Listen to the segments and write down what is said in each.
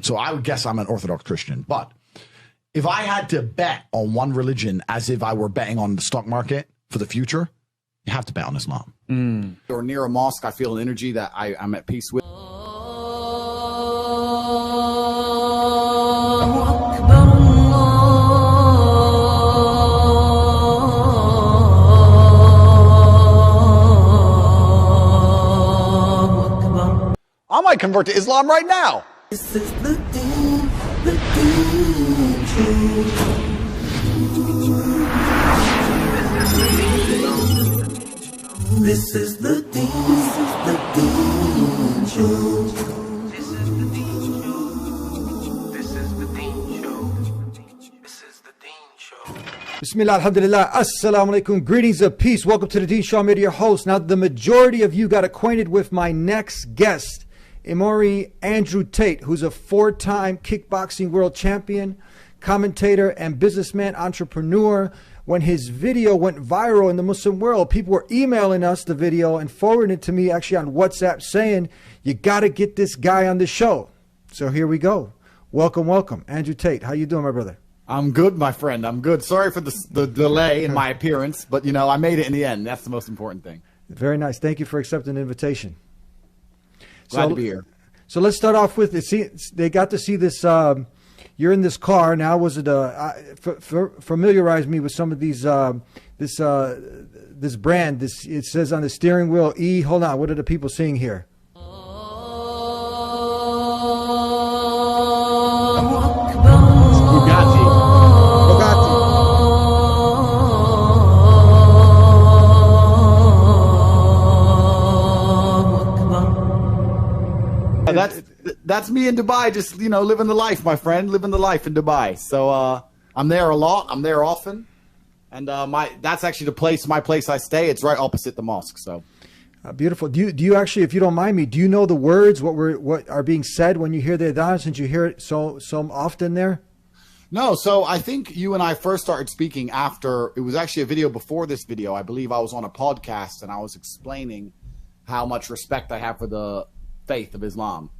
So I would guess I'm an Orthodox Christian. But if I had to bet on one religion as if I were betting on the stock market for the future, you have to bet on Islam. Or near a mosque, I feel an energy that I'm at peace with. I might convert to Islam right now. This is the Deen Show. This is the Deen Show. This is the Deen Show. This is the Deen Show. This is the Deen Show. Bismillah, alhamdulillah, assalamu alaikum, greetings of peace. Welcome to the Deen Show. I'm your host. Now, the majority of you got acquainted with my next guest, Imori Andrew Tate, who's a 4-time kickboxing world champion, commentator, and businessman entrepreneur. When his video went viral in the Muslim world, people were emailing us the video and forwarding it to me actually on WhatsApp saying, you got to get this guy on the show. So here we go. Welcome, welcome. Andrew Tate, how you doing, my brother? I'm good, my friend. I'm good. Sorry for the delay in my appearance, but, you know, I made it in the end. That's the most important thing. Very nice. Thank you for accepting the invitation. Glad to be here. So let's start off with, they got to see this, you're in this car now. Was it, familiarize me with some of these, this brand, it says on the steering wheel, hold on, what are the people seeing here? That's me in Dubai, just, you know, living the life, my friend, living the life in Dubai. So I'm there a lot. I'm there often, and that's actually my place I stay. It's right opposite the mosque. So beautiful. Do you actually, if you don't mind me, do you know the words what are being said when you hear the adhan, since you hear it so often there? No. So I think you and I first started speaking after, it was actually a video before this video. I believe I was on a podcast and I was explaining how much respect I have for the faith of Islam.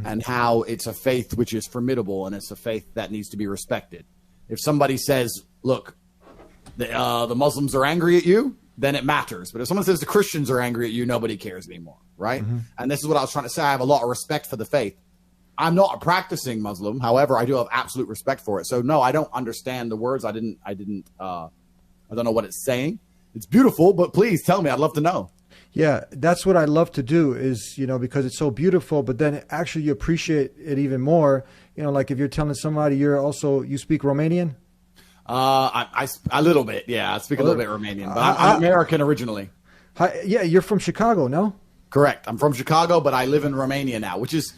And how it's a faith which is formidable and it's a faith that needs to be respected. If somebody says, look, the Muslims are angry at you, then it matters. But if someone says the Christians are angry at you, nobody cares anymore, right? And this is what I was trying to say. I have a lot of respect for the faith. I'm not a practicing Muslim. However, I do have absolute respect for it. So no, I don't understand the words. I don't know what it's saying. It's beautiful, but please tell me. I'd love to know. Yeah, that's what I love to do is, you know, because it's so beautiful, but then actually you appreciate it even more. You know, like if you're telling somebody you speak Romanian? A little bit. Yeah, I speak a little bit Romanian, but I'm American originally. Yeah, you're from Chicago, no? Correct. I'm from Chicago, but I live in Romania now, which is,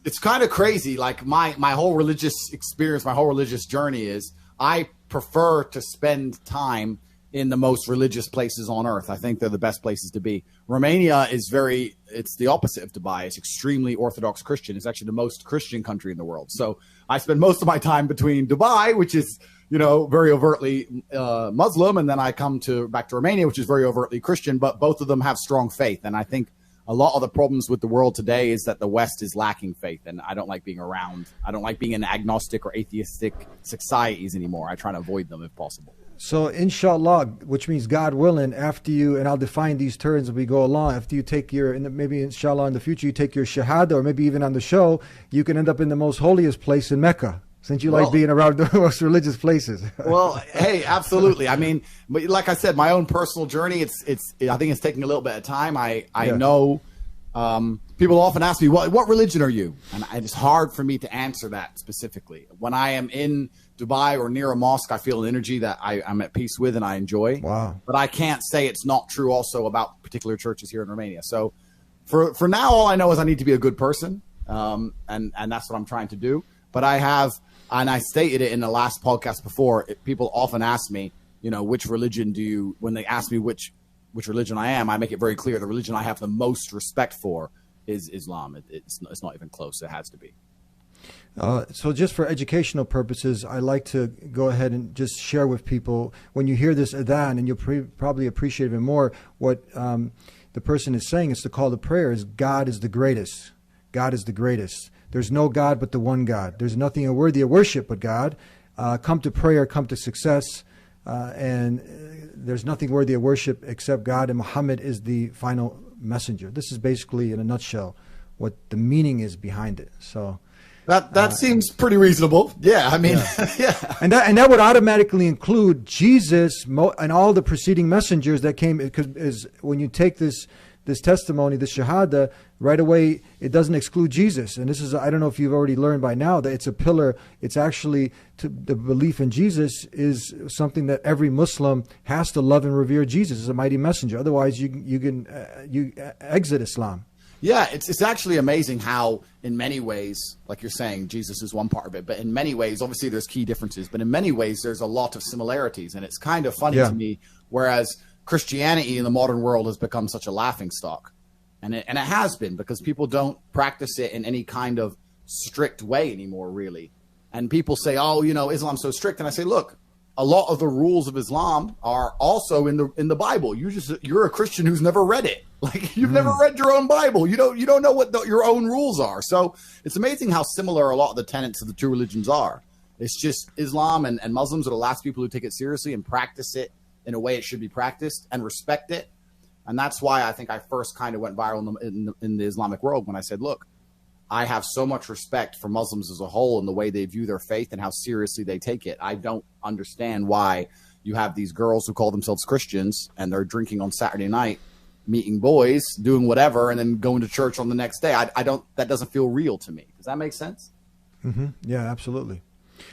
it's kind of crazy. Like my whole religious experience, my whole religious journey is I prefer to spend time in the most religious places on earth. I think they're the best places to be. Romania is it's the opposite of Dubai. It's extremely Orthodox Christian. It's actually the most Christian country in the world. So I spend most of my time between Dubai, which is, you know, very overtly Muslim, and then I come back to Romania, which is very overtly Christian, but both of them have strong faith. And I think a lot of the problems with the world today is that the West is lacking faith, and I don't like being around. I don't like being in agnostic or atheistic societies anymore. I try to avoid them if possible. So inshallah, which means God willing, after you, and I'll define these terms as we go along, after you take maybe inshallah in the future, you take your shahada, or maybe even on the show, you can end up in the most holiest place in Mecca, since you like being around the most religious places. Well, hey, absolutely. I mean, but like I said, my own personal journey, I think it's taking a little bit of time. I know people often ask me, what religion are you? And it's hard for me to answer that specifically. When I am in Dubai or near a mosque, I feel an energy that I'm at peace with and I enjoy. Wow. But I can't say it's not true also about particular churches here in Romania. So for now, all I know is I need to be a good person. And that's what I'm trying to do. But and I stated it in the last podcast before, people often ask me, you know, which religion when they ask me which religion I am, I make it very clear the religion I have the most respect for is Islam. It's not even close. It has to be. So just for educational purposes, I like to go ahead and just share with people, when you hear this adhan, and you'll probably appreciate even more what the person is saying, is to call the prayer is God is the greatest. God is the greatest. There's no God but the one God. There's nothing worthy of worship but God. Come to prayer, come to success. And there's nothing worthy of worship except God, and Muhammad is the final messenger. This is basically, in a nutshell, what the meaning is behind it. So that seems pretty reasonable. Yeah, I mean, yeah. And that would automatically include Jesus and all the preceding messengers that came, because when you take this testimony, the shahada, right away, it doesn't exclude Jesus. And this is, I don't know if you've already learned by now, that it's a pillar. It's actually, the belief in Jesus is something that every Muslim has to love and revere Jesus as a mighty messenger. Otherwise, you exit Islam. Yeah, it's actually amazing how, in many ways, like you're saying, Jesus is one part of it, but in many ways, obviously there's key differences, but in many ways, there's a lot of similarities. And it's kind of funny to me, whereas Christianity in the modern world has become such a laughingstock. And it has been, because people don't practice it in any kind of strict way anymore, really. And people say, oh, Islam's so strict. And I say, look, a lot of the rules of Islam are also in the Bible. You're a Christian who's never read it. Like, you've never read your own Bible. You don't know what your own rules are. So it's amazing how similar a lot of the tenets of the two religions are. It's just Islam and Muslims are the last people who take it seriously and practice it in a way it should be practiced and respect it. And that's why I think I first kind of went viral in the Islamic world when I said, look, I have so much respect for Muslims as a whole and the way they view their faith and how seriously they take it. I don't understand why you have these girls who call themselves Christians and they're drinking on Saturday night, meeting boys, doing whatever, and then going to church on the next day. That doesn't feel real to me. Does that make sense? Mm-hmm. Yeah, absolutely.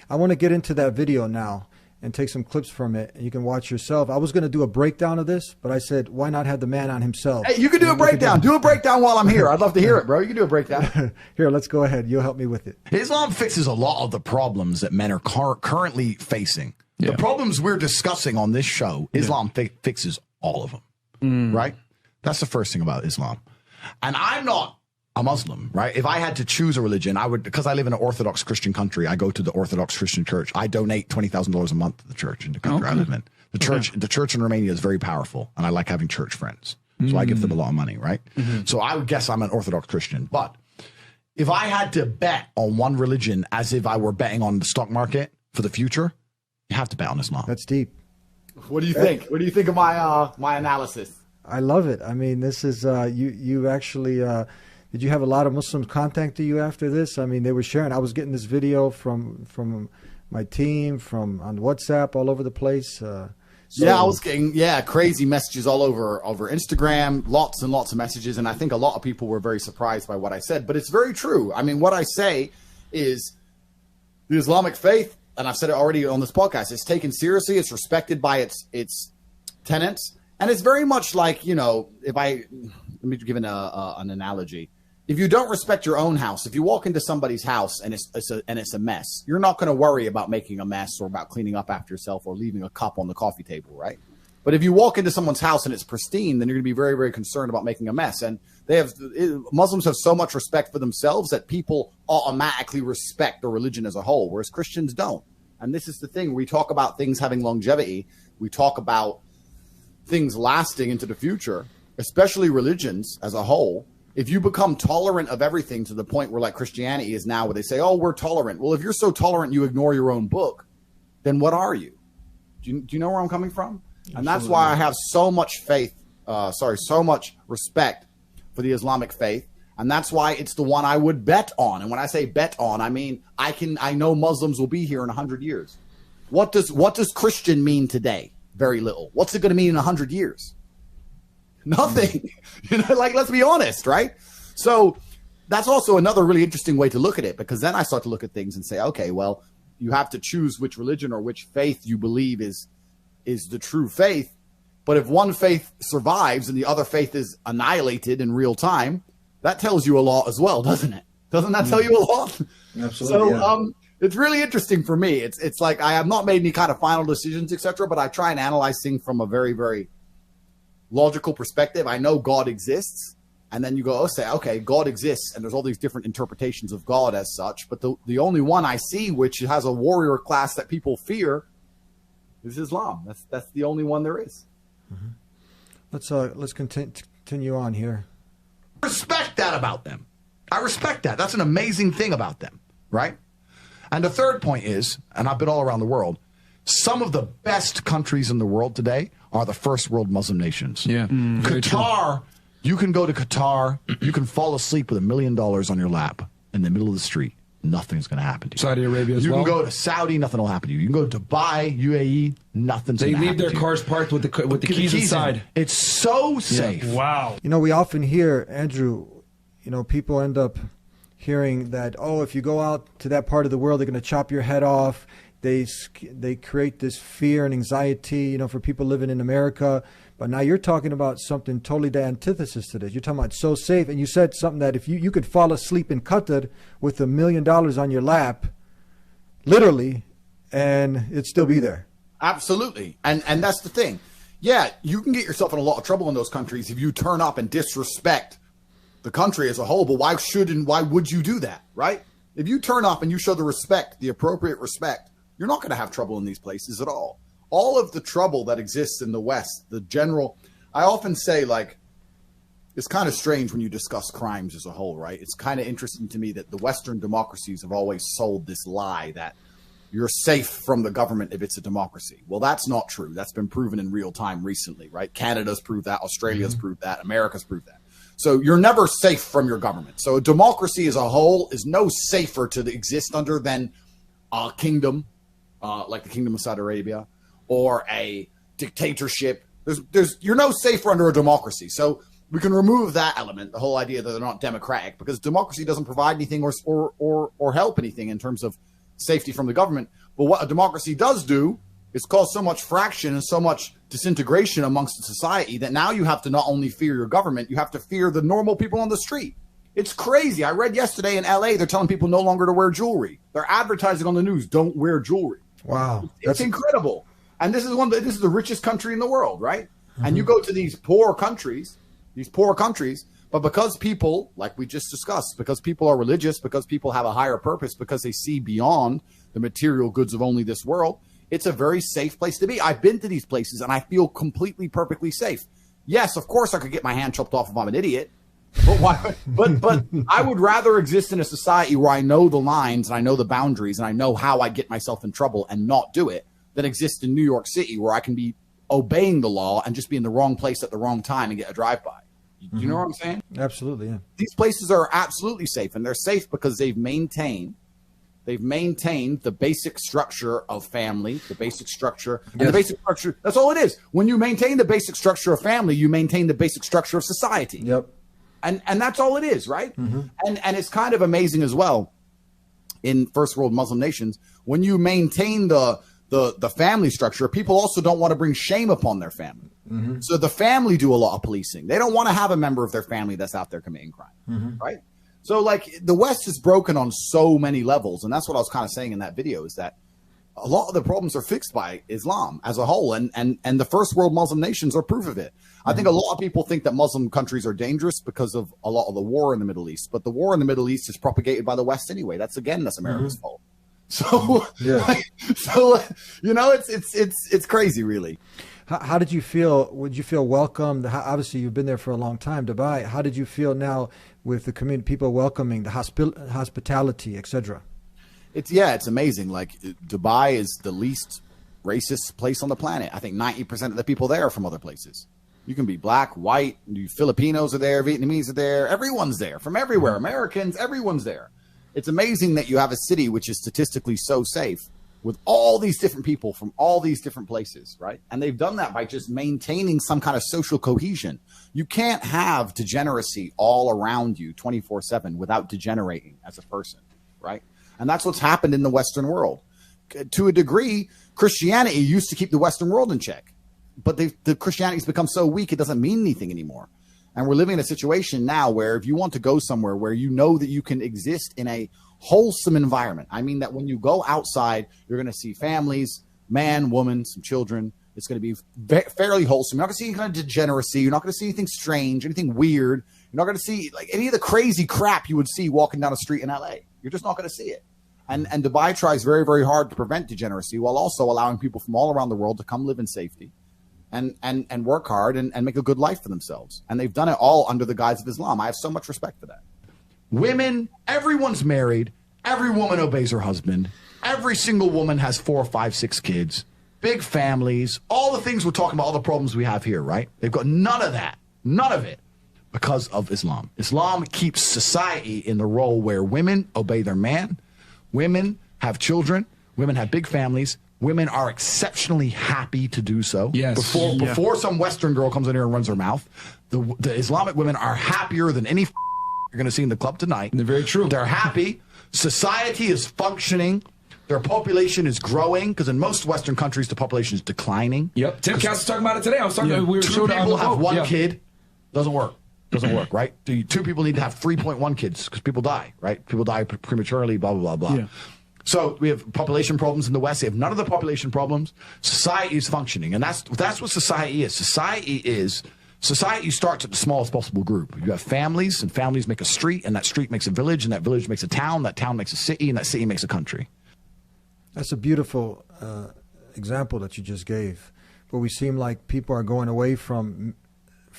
I want to get into that video now and take some clips from it, and you can watch yourself. I was going to do a breakdown of this, but I said, why not have the man on himself? Hey, you can do a breakdown. Do a breakdown while I'm here. I'd love to hear it, bro. You can do a breakdown. Here, let's go ahead. You'll help me with it. Islam fixes a lot of the problems that men are currently facing. Yeah. The problems we're discussing on this show, Islam fixes all of them, right? That's the first thing about Islam. And I'm not a Muslim, right? If I had to choose a religion, I would, because I live in an Orthodox Christian country, I go to the Orthodox Christian church. I donate $20,000 a month to the church in the country I live in. The church in Romania is very powerful, and I like having church friends. So I give them a lot of money, right? So I would guess I'm an Orthodox Christian. But if I had to bet on one religion as if I were betting on the stock market for the future, you have to bet on Islam. That's deep. What do you think? What do you think of my analysis? I love it. I mean, this is, you actually, did you have a lot of Muslims contacting you after this? I mean, they were sharing. I was getting this video from my team, on WhatsApp, all over the place. I was getting crazy messages all over Instagram, lots and lots of messages, and I think a lot of people were very surprised by what I said. But it's very true. I mean, what I say is the Islamic faith, and I've said it already on this podcast, it's taken seriously. It's respected by its tenets, and it's very much like, let me give an analogy. If you don't respect your own house, if you walk into somebody's house and it's a mess, you're not going to worry about making a mess or about cleaning up after yourself or leaving a cup on the coffee table, right? But if you walk into someone's house and it's pristine, then you're going to be very, very concerned about making a mess. And Muslims have so much respect for themselves that people automatically respect their religion as a whole, whereas Christians don't. And this is the thing. We talk about things having longevity. We talk about things lasting into the future, especially religions as a whole. If you become tolerant of everything to the point where, like Christianity is now, where they say, oh, we're tolerant. Well, if you're so tolerant you ignore your own book, then what are you? Do you know where I'm coming from? Absolutely. And that's why I have so much so much respect for the Islamic faith. And that's why it's the one I would bet on. And when I say bet on, I mean, I know Muslims will be here in 100 years. What does Christian mean today? Very little. What's it going to mean in 100 years? Nothing. Let's be honest, right? So that's also another really interesting way to look at it, because then I start to look at things and say, okay, well, you have to choose which religion or which faith you believe is the true faith. But if one faith survives and the other faith is annihilated in real time, that tells you a lot as well, doesn't it? Doesn't that tell you a lot? Absolutely. So it's really interesting for me. It's like I have not made any kind of final decisions, etc., but I try and analyze things from a very, very logical perspective. I know God exists, and then you go, okay, God exists, and there's all these different interpretations of God as such, but the only one I see which has a warrior class that people fear is Islam. That's the only one there is. Mm-hmm. Let's continue on here. Respect that about them. I respect that. That's an amazing thing about them, right? And the third point is, and I've been all around the world, some of the best countries in the world today are the first world Muslim nations. Yeah. Very true. Qatar, you can go to Qatar, you can fall asleep with $1 million on your lap in the middle of the street. Nothing's going to happen to you. Saudi Arabia as you well. You can go to Saudi, nothing will happen to you. You can go to Dubai, UAE, nothing's going to happen to you. They leave their cars parked with the keys inside. It's so safe. Yeah. Wow. You know, we often hear, Andrew, you know, people end up hearing that, oh, if you go out to that part of the world, they're going to chop your head off. They create this fear and anxiety, you know, for people living in America. But now you're talking about something totally the antithesis to this. You're talking about so safe. And you said something that if you could fall asleep in Qatar with $1 million on your lap, literally, and it'd still be there. Absolutely. And that's the thing. Yeah, you can get yourself in a lot of trouble in those countries if you turn up and disrespect the country as a whole. But why would you do that, right? If you turn up and you show the respect, the appropriate respect, you're not going to have trouble in these places at all. All of the trouble that exists in the West, the general, I often say, like, it's kind of strange when you discuss crimes as a whole, right? It's kind of interesting to me that the Western democracies have always sold this lie that you're safe from the government if it's a democracy. Well, that's not true. That's been proven in real time recently, right? Canada's proved that. Australia's proved that. America's proved that. So you're never safe from your government. So a democracy as a whole is no safer to exist under than a kingdom, like the Kingdom of Saudi Arabia, or a dictatorship. You're no safer under a democracy. So we can remove that element, the whole idea that they're not democratic, because democracy doesn't provide anything or help anything in terms of safety from the government. But what a democracy does do is cause so much fraction and so much disintegration amongst the society that now you have to not only fear your government, you have to fear the normal people on the street. It's crazy. I read yesterday in LA, they're telling people no longer to wear jewelry. They're advertising on the news, don't wear jewelry. Wow. It's incredible. And this is the richest country in the world, right? Mm-hmm. And you go to these poor countries, but because people, like we just discussed, because people are religious, because people have a higher purpose, because they see beyond the material goods of only this world, it's a very safe place to be. I've been to these places and I feel completely, perfectly safe. Yes, of course I could get my hand chopped off if I'm an idiot. But why? But I would rather exist in a society where I know the lines and I know the boundaries and I know how I get myself in trouble and not do it than exist in New York City where I can be obeying the law and just be in the wrong place at the wrong time and get a drive-by. You know what I'm saying? Absolutely, yeah. These places are absolutely safe, and they're safe because they've maintained the basic structure of family, the basic structure, and the basic structure. That's all it is. When you maintain the basic structure of family, you maintain the basic structure of society. Yep. And that's all it is, right? Mm-hmm. And it's kind of amazing as well in first world Muslim nations, when you maintain the family structure, people also don't want to bring shame upon their family. Mm-hmm. So the family do a lot of policing. They don't want to have a member of their family that's out there committing crime, right? So like the West is broken on so many levels. And that's what I was kind of saying in that video, is that a lot of the problems are fixed by Islam as a whole. And the first world Muslim nations are proof of it. I think a lot of people think that Muslim countries are dangerous because of a lot of the war in the Middle East. But the war in the Middle East is propagated by the West anyway. That's America's fault. So, you know, it's crazy, really. How did you feel? Would you feel welcomed? Obviously, you've been there for a long time, Dubai. How did you feel now with the community, people welcoming, the hospitality, etc.? It's amazing. Like Dubai is the least racist place on the planet. I think 90% of the people there are from other places. You can be black, white, Filipinos are there, Vietnamese are there. Everyone's there from everywhere. Americans, everyone's there. It's amazing that you have a city which is statistically so safe with all these different people from all these different places, right? And they've done that by just maintaining some kind of social cohesion. You can't have degeneracy all around you 24/7 without degenerating as a person, right? And that's what's happened in the Western world. To a degree, Christianity used to keep the Western world in check, but the Christianity's become so weak it doesn't mean anything anymore. And we're living in a situation now where if you want to go somewhere where you know that you can exist in a wholesome environment, I mean that when you go outside, you're going to see families, man, woman, some children. It's going to be fairly wholesome. You're not going to see any kind of degeneracy. You're not going to see anything strange, anything weird. You're not going to see like any of the crazy crap you would see walking down a street in LA. You're just not going to see it. And Dubai tries very, very hard to prevent degeneracy while also allowing people from all around the world to come live in safety and work hard and make a good life for themselves. And they've done it all under the guise of Islam. I have so much respect for that. Women, everyone's married. Every woman obeys her husband. Every single woman has 4, 5, 6 kids. Big families. All the things we're talking about, all the problems we have here, right? They've got none of that. None of it. Because of Islam. Islam keeps society in the role where women obey their man. Women have children. Women have big families. Women are exceptionally happy to do so. Yes. Before some Western girl comes in here and runs her mouth, the Islamic women are happier than any you're going to see in the club tonight. They're very true. They're happy. Society is functioning. Their population is growing because in most Western countries, the population is declining. Yep. Tim Cass was talking about it today. I was talking. We were Two showed it on people the have boat. one kid. Doesn't work. Doesn't work, right? 2 people need to have 3.1 kids because people die, right? People die prematurely, blah, blah, blah, blah. Yeah. So we have population problems in the West. They have none of the population problems. Society is functioning. And that's what society is. Society starts at the smallest possible group. You have families, and families make a street, and that street makes a village, and that village makes a town, that town makes a city, and that city makes a country. That's a beautiful example that you just gave, where we seem like people are going away from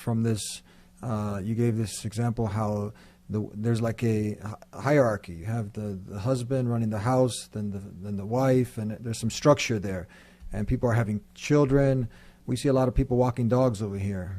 this. You gave this example how there's like a hierarchy. You have the husband running the house, then the wife, and there's some structure there. And people are having children. We see a lot of people walking dogs over here.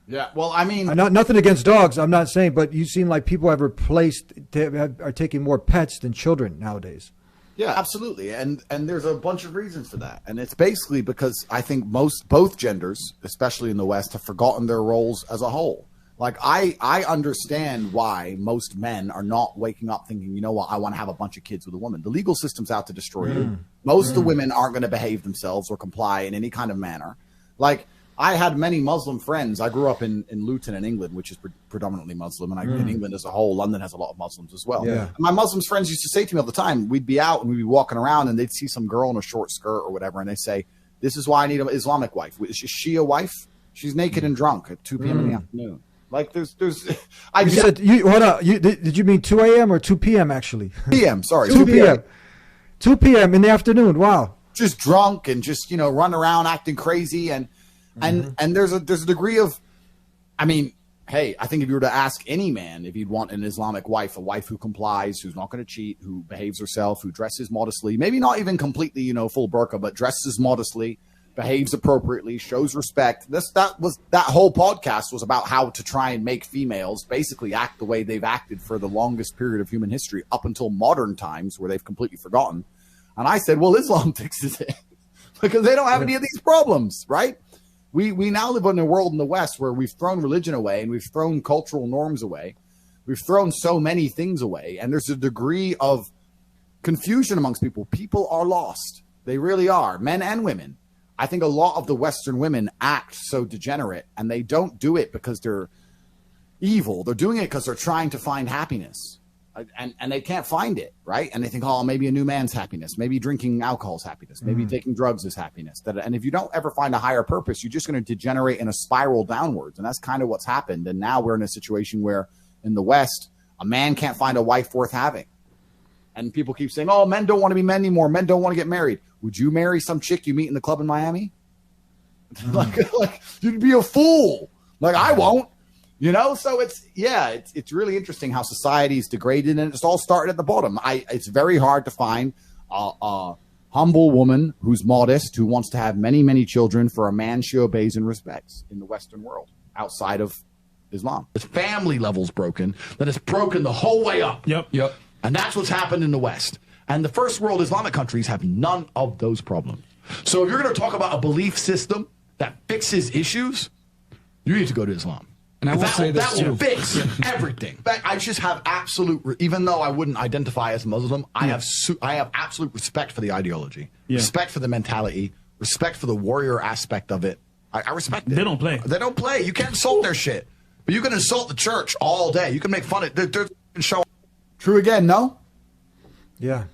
Yeah, well, I mean, Nothing against dogs, I'm not saying, but you seem like people have are taking more pets than children nowadays. yeah, absolutely, and there's a bunch of reasons for that, and it's basically because I think both genders, especially in the West, have forgotten their roles as a whole. Like I understand why most men are not waking up thinking, you know what, I want to have a bunch of kids with a woman. The legal system's out to destroy you. Most of the women aren't going to behave themselves or comply in any kind of manner. Like, I had many Muslim friends. I grew up in Luton in England, which is predominantly Muslim, and in England as a whole, London has a lot of Muslims as well. Yeah. And my Muslim friends used to say to me all the time, we'd be out and we'd be walking around and they'd see some girl in a short skirt or whatever, and they say, this is why I need an Islamic wife. Is she a wife? She's naked and drunk at 2 p.m. in the afternoon. Like, there's You said, hold on, did you mean 2 a.m. or 2 p.m. actually? p.m. Sorry, 2 p.m. 2 p.m. in the afternoon. Wow. Just drunk and just, run around acting crazy. And there's a degree of, I mean, hey, I think if you were to ask any man if he'd want an Islamic wife, a wife who complies, who's not going to cheat, who behaves herself, who dresses modestly, maybe not even completely, full burqa, but dresses modestly, behaves appropriately, shows respect. That whole podcast was about how to try and make females basically act the way they've acted for the longest period of human history up until modern times where they've completely forgotten. And I said, well, Islam fixes it because they don't have any of these problems, right? We now live in a world in the West where we've thrown religion away and we've thrown cultural norms away. We've thrown so many things away, and there's a degree of confusion amongst people. People are lost. They really are, men and women. I think a lot of the Western women act so degenerate, and they don't do it because they're evil. They're doing it because they're trying to find happiness, and they can't find it, right? And they think, oh, maybe a new man's happiness, maybe drinking alcohol is happiness, maybe taking drugs is happiness. And if you don't ever find a higher purpose, you're just going to degenerate in a spiral downwards, and that's kind of what's happened. And now we're in a situation where in the West, a man can't find a wife worth having. And people keep saying, oh, men don't want to be men anymore. Men don't want to get married. Would you marry some chick you meet in the club in Miami? like you'd be a fool. Like, I won't. So it's really interesting how society is degraded, and it's all started at the bottom. It's very hard to find a humble woman who's modest, who wants to have many, many children for a man she obeys and respects in the Western world outside of Islam. His family level's broken, then it's broken the whole way up. Yep. And that's what's happened in the West. And the first world Islamic countries have none of those problems. So if you're going to talk about a belief system that fixes issues, you need to go to Islam. And I will say this that will too. fix everything. I just have absolute, even though I wouldn't identify as Muslim, I have absolute respect for the ideology, respect for the mentality, respect for the warrior aspect of it. I respect it. They don't play. They don't play. You can't insult their shit. But you can insult the church all day. You can make fun of it. They're show. True again, no? Yeah.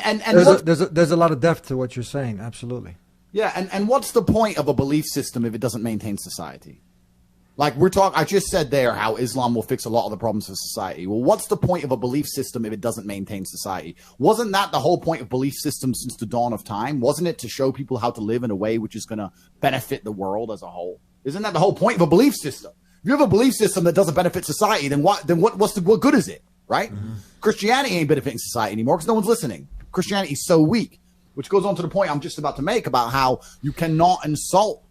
And there's a lot of depth to what you're saying. Absolutely. Yeah, and what's the point of a belief system if it doesn't maintain society? Like, I just said there how Islam will fix a lot of the problems of society. Well, what's the point of a belief system if it doesn't maintain society? Wasn't that the whole point of belief systems since the dawn of time? Wasn't it to show people how to live in a way which is going to benefit the world as a whole? Isn't that the whole point of a belief system? you have a belief system that doesn't benefit society, then what good is it, right? Christianity ain't benefiting society anymore because no one's listening. Christianity is so weak, which goes on to the point I'm just about to make about how you cannot insult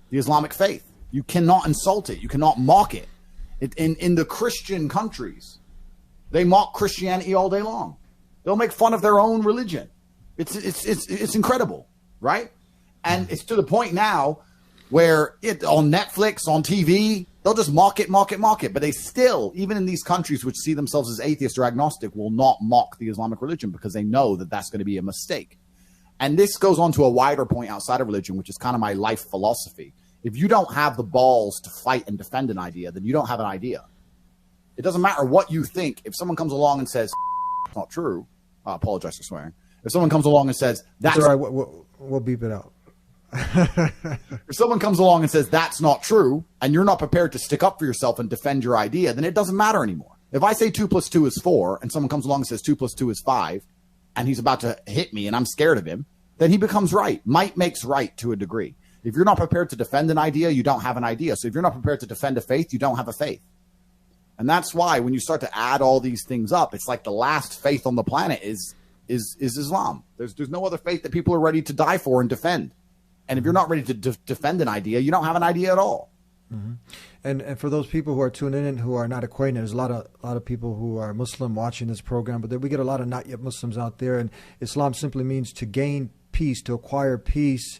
the Islamic faith. You cannot insult it. You cannot mock it. In the Christian countries, they mock Christianity all day long. They'll make fun of their own religion. It's incredible, right? And it's to the point now where on Netflix, on TV, they'll just mock it. But they still, even in these countries which see themselves as atheist or agnostic, will not mock the Islamic religion because they know that that's going to be a mistake. And this goes on to a wider point outside of religion, which is kind of my life philosophy. If you don't have the balls to fight and defend an idea, then you don't have an idea. It doesn't matter what you think. If someone comes along and says, it's not true, I apologize for swearing. If someone comes along and says, that's all right, we'll beep it out. If someone comes along and says, that's not true, and you're not prepared to stick up for yourself and defend your idea, then it doesn't matter anymore. If I say 2 + 2 is 4, and someone comes along and says 2 + 2 is 5, and he's about to hit me and I'm scared of him, then he becomes right. Might makes right to a degree. If you're not prepared to defend an idea, you don't have an idea. So if you're not prepared to defend a faith, you don't have a faith. And that's why when you start to add all these things up, it's like the last faith on the planet is Islam. There's no other faith that people are ready to die for and defend. And if you're not ready to defend an idea, you don't have an idea at all. Mm-hmm. And for those people who are tuning in who are not acquainted, there's a lot of people who are Muslim watching this program, but we get a lot of not yet Muslims out there. And Islam simply means to gain peace, to acquire peace,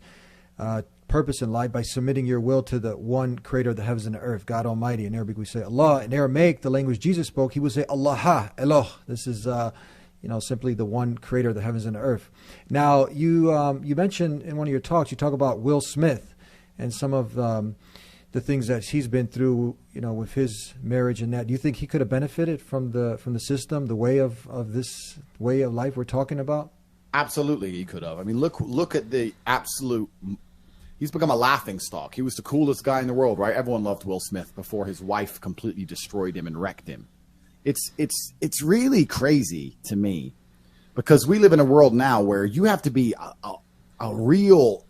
purpose in life by submitting your will to the one creator of the heavens and the earth, God Almighty. In Arabic we say Allah. In Aramaic, the language Jesus spoke, he would say Allah, Eloh. This is simply the one creator of the heavens and the earth. Now, you mentioned in one of your talks, you talk about Will Smith and some of the things that he's been through, with his marriage and that. Do you think he could have benefited from the system, the way of this way of life we're talking about? Absolutely, he could have. I mean, look at the absolute. He's become a laughing stock. He was the coolest guy in the world, right? Everyone loved Will Smith before his wife completely destroyed him and wrecked him. It's really crazy to me because we live in a world now where you have to be a real,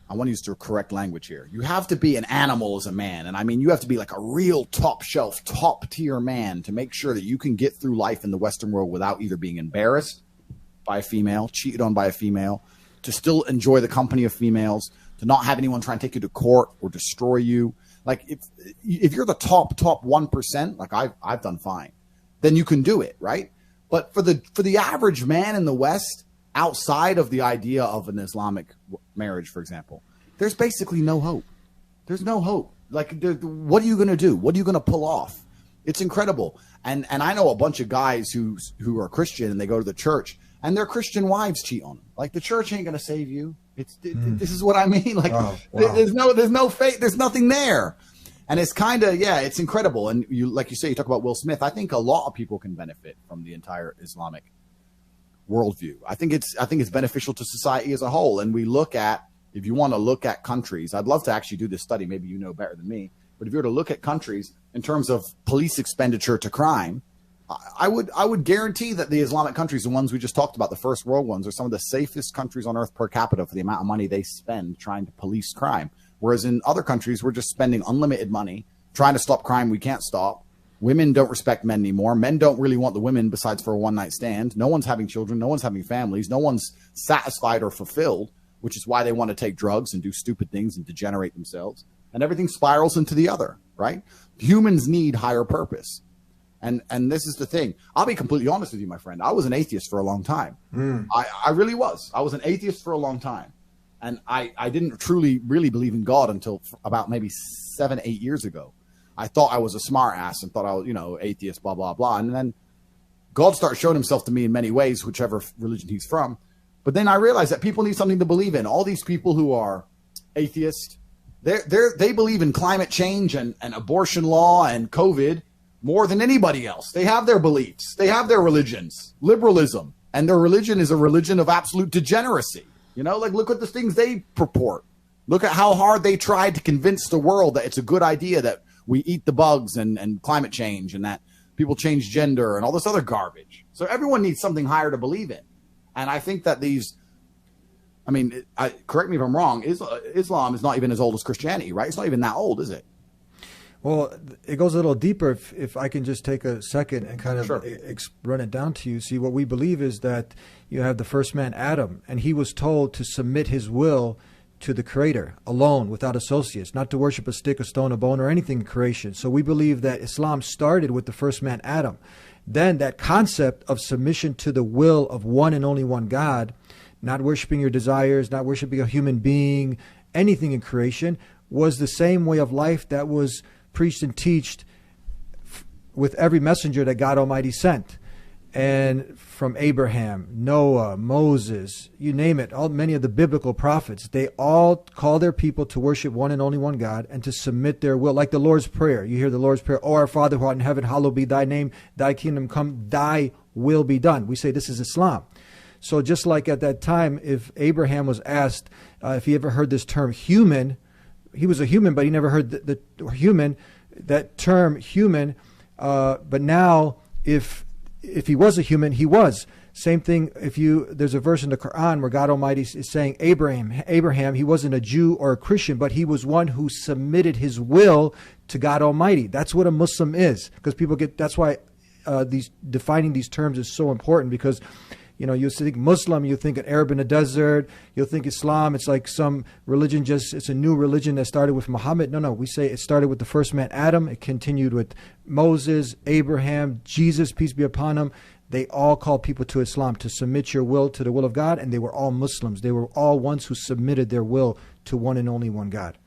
I want to use the correct language here. You have to be an animal as a man. And I mean, you have to be like a real top shelf, top tier man to make sure that you can get through life in the Western world without either being embarrassed by a female, cheated on by a female, to still enjoy the company of females, to not have anyone try and take you to court or destroy you. Like if you're the top 1%, like I've done fine, then you can do it, right? But for the average man in the West, outside of the idea of an Islamic marriage, for example, there's basically no hope. There's no hope. Like, what are you going to do? What are you going to pull off? It's incredible. And I know a bunch of guys who are Christian and they go to the church and their Christian wives cheat on them. Like, the church ain't going to save you. This is what I mean. Like, wow. There's no faith. There's nothing there. And it's kind of, it's incredible. And like you say, you talk about Will Smith. I think a lot of people can benefit from the entire Islamic worldview. I think it's beneficial to society as a whole. And we look at, if you want to look at countries, I'd love to actually do this study. Maybe you know better than me. But if you were to look at countries in terms of police expenditure to crime, I would guarantee that the Islamic countries, the ones we just talked about, the first world ones, are some of the safest countries on earth per capita for the amount of money they spend trying to police crime. Whereas in other countries, we're just spending unlimited money trying to stop crime we can't stop. Women don't respect men anymore. Men don't really want the women besides for a one-night stand. No one's having children. No one's having families. No one's satisfied or fulfilled, which is why they want to take drugs and do stupid things and degenerate themselves. And everything spirals into the other, right? Humans need higher purpose. And this is the thing. I'll be completely honest with you, my friend. I was an atheist for a long time. I really was. I was an atheist for a long time. And I didn't truly, really believe in God until about maybe 7-8 years ago. I thought I was a smart ass and thought I was, atheist, blah, blah, blah. And then God started showing himself to me in many ways, whichever religion he's from. But then I realized that people need something to believe in. All these people who are atheists, they believe in climate change and abortion law and COVID more than anybody else. They have their beliefs. They have their religions, liberalism. And their religion is a religion of absolute degeneracy. Look at the things they purport. Look at how hard they tried to convince the world that it's a good idea that we eat the bugs and climate change and that people change gender and all this other garbage. So everyone needs something higher to believe in. And I think that correct me if I'm wrong, Islam is not even as old as Christianity, right? It's not even that old, is it? Well, it goes a little deeper. If I can just take a second and kind of Sure. run it down to you. See, what we believe is that you have the first man, Adam, and he was told to submit his will to the Creator alone, without associates, not to worship a stick, a stone, a bone, or anything in creation. So we believe that Islam started with the first man, Adam. Then that concept of submission to the will of one and only one God, not worshiping your desires, not worshiping a human being, anything in creation, was the same way of life that was preached and taught with every messenger that God Almighty sent. And from Abraham, Noah, Moses, you name it, many of the biblical prophets, they all call their people to worship one and only one God and to submit their will. Like the Lord's Prayer. You hear the Lord's Prayer, "O our Father who art in heaven, hallowed be thy name, thy kingdom come, thy will be done." We say this is Islam. So just like at that time, if Abraham was asked if he ever heard this term human, he was a human, but he never heard the human, that term human. But now, if he was a human, he was. Same thing. There's a verse in the Quran where God Almighty is saying Abraham, he wasn't a Jew or a Christian, but he was one who submitted his will to God Almighty. That's what a Muslim is, because that's why defining these terms is so important, because you think Muslim, you think an Arab in a desert, you'll think Islam, it's like some religion, it's a new religion that started with Muhammad. No, we say it started with the first man, Adam. It continued with Moses, Abraham, Jesus, peace be upon him. They all called people to Islam, to submit your will to the will of God, and they were all Muslims. They were all ones who submitted their will to one and only one God.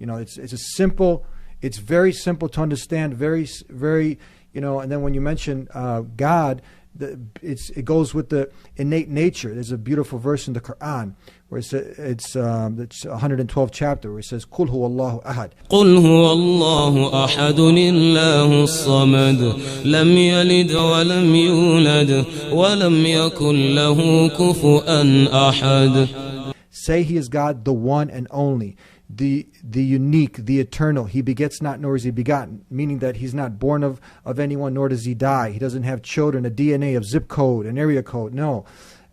It's very simple to understand, very, very, and then when you mention God, it goes with the innate nature. There's a beautiful verse in the Quran where it's 112th chapter where it says, "Qul huwa Allahu ahad." قل هو الله أحد الله الصمد لم يلد ولم يولد ولم يكن له كفؤا أحد. Say he is God, the one and only, the unique, the eternal. He begets not, nor is he begotten, meaning that he's not born of anyone, nor does he die. He doesn't have children, a DNA, a zip code, an area code. No.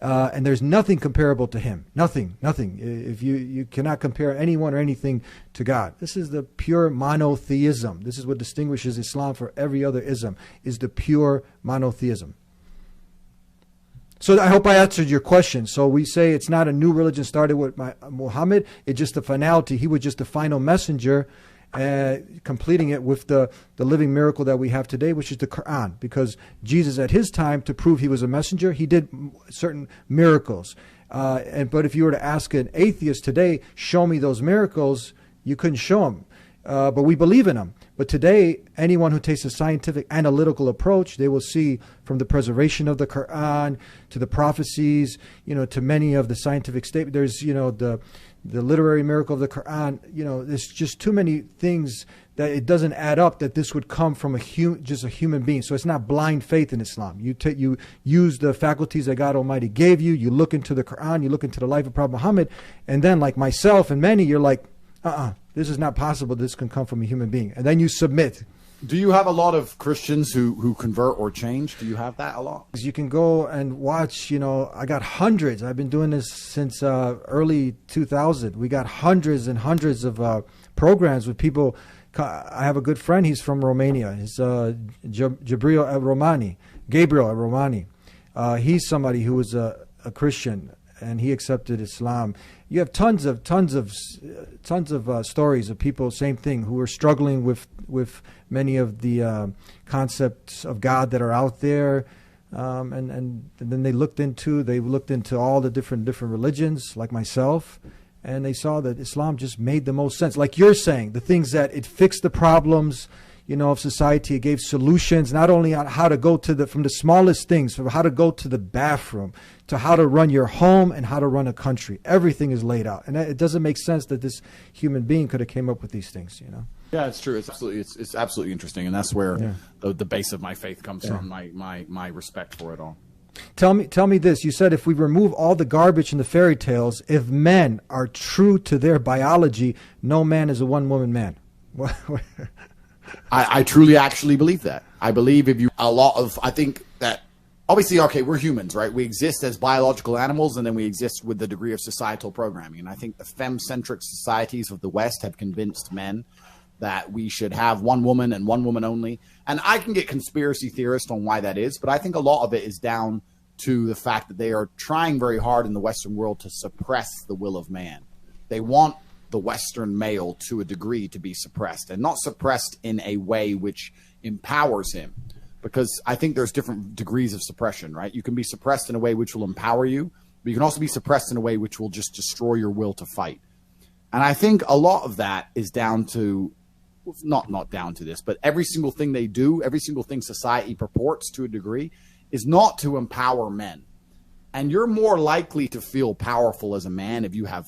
And there's nothing comparable to him. Nothing. If you cannot compare anyone or anything to God. This is the pure monotheism. This is what distinguishes Islam from every other ism, is the pure monotheism. So I hope I answered your question. So we say it's not a new religion started with Muhammad. It's just the finality. He was just the final messenger, completing it with the living miracle that we have today, which is the Quran. Because Jesus at his time, to prove he was a messenger, he did certain miracles. But if you were to ask an atheist today, show me those miracles, you couldn't show them. But we believe in them. But today, anyone who takes a scientific analytical approach, they will see from the preservation of the Quran to the prophecies, to many of the scientific statements. There's, the literary miracle of the Quran. There's just too many things that it doesn't add up that this would come from just a human being. So it's not blind faith in Islam. You use the faculties that God Almighty gave you. You look into the Quran. You look into the life of Prophet Muhammad, and then, like myself and many, you're like, this is not possible. This can come from a human being. And then you submit. Do you have a lot of Christians who convert or change? Do you have that a lot? You can go and watch, I got hundreds. I've been doing this since early 2000. We got hundreds and hundreds of programs with people. I have a good friend. He's from Romania. He's Gabriel Romani. He's somebody who was a Christian, and he accepted Islam. You have tons of stories of people, same thing, who are struggling with many of the concepts of God that are out there, and then they looked into all the different religions, like myself, and they saw that Islam just made the most sense. Like you're saying, the things that it fixed the problems, of society. It gave solutions, not only on how to go from the smallest things, from how to go to the bathroom, to how to run your home and how to run a country. Everything is laid out. And it doesn't make sense that this human being could have came up with these things, Yeah, it's true. It's absolutely interesting. And that's where the base of my faith comes from, my respect for it all. Tell me this. You said if we remove all the garbage in the fairy tales, if men are true to their biology, no man is a one-woman man. I truly actually believe that. I believe I think that obviously, okay, we're humans, right? We exist as biological animals, and then we exist with the degree of societal programming. And I think the femme-centric societies of the West have convinced men that we should have one woman and one woman only. And I can get conspiracy theorists on why that is, but I think a lot of it is down to the fact that they are trying very hard in the Western world to suppress the will of man. They want the Western male to a degree to be suppressed, and not suppressed in a way which empowers him. Because I think there's different degrees of suppression, right? You can be suppressed in a way which will empower you, but you can also be suppressed in a way which will just destroy your will to fight. And I think a lot of that is down to, not down to this, but every single thing they do, every single thing society purports to a degree, is not to empower men. And you're more likely to feel powerful as a man if you have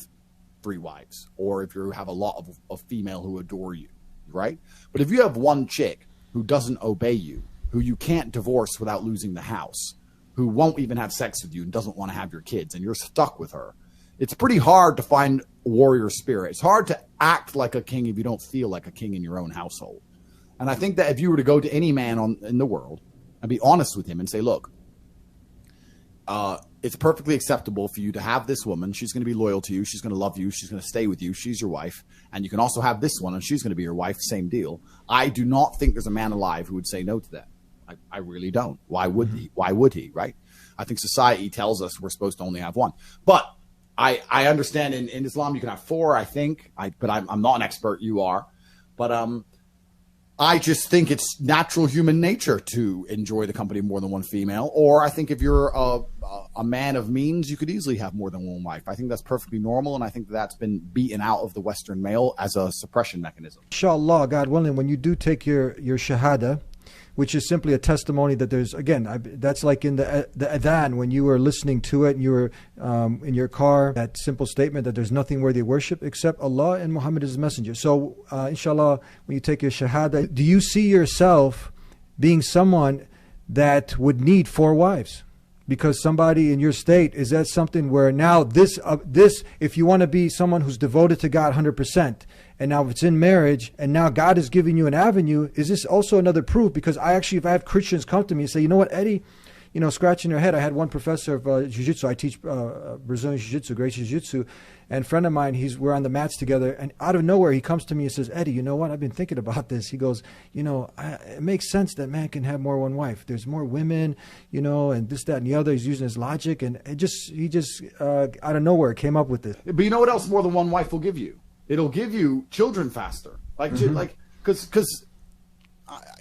3 wives, or if you have a lot of female who adore you, right? But if you have one chick who doesn't obey you, who you can't divorce without losing the house, who won't even have sex with you and doesn't want to have your kids, and you're stuck with her, it's pretty hard to find a warrior spirit. It's hard to act like a king if you don't feel like a king in your own household. And I think that if you were to go to any man in the world and be honest with him and say, look, it's perfectly acceptable for you to have this woman. She's going to be loyal to you. She's going to love you. She's going to stay with you. She's your wife. And you can also have this one, and she's going to be your wife. Same deal. I do not think there's a man alive who would say no to that. I really don't. Why would he? Why would he, right? I think society tells us we're supposed to only have one. But I understand in Islam you can have 4, I think. But I'm not an expert. You are. But I just think it's natural human nature to enjoy the company of more than one female. Or I think if you're a man of means, you could easily have more than one wife. I think that's perfectly normal, and I think that's been beaten out of the Western male as a suppression mechanism. Inshallah, God willing, when you do take your shahada, which is simply a testimony that there's, again, that's like in the adhan, when you were listening to it and you were in your car, that simple statement that there's nothing worthy of worship except Allah and Muhammad is his messenger. So inshallah, when you take your shahada, do you see yourself being someone that would need 4 wives? Because somebody in your state, is that something where now this, if you want to be someone who's devoted to God 100%, and now if it's in marriage, and now God is giving you an avenue, is this also another proof? Because if I have Christians come to me and say, you know what, Eddie, scratching their head. I had one professor of jiu-jitsu. I teach Brazilian jiu-jitsu, great jiu-jitsu. And a friend of mine, we're on the mats together. And out of nowhere, he comes to me and says, Eddie, you know what? I've been thinking about this. He goes, it makes sense that man can have more than one wife. There's more women, and this, that, and the other. He's using his logic. And he just out of nowhere came up with this. But you know what else more than one wife will give you? It'll give you children faster. Because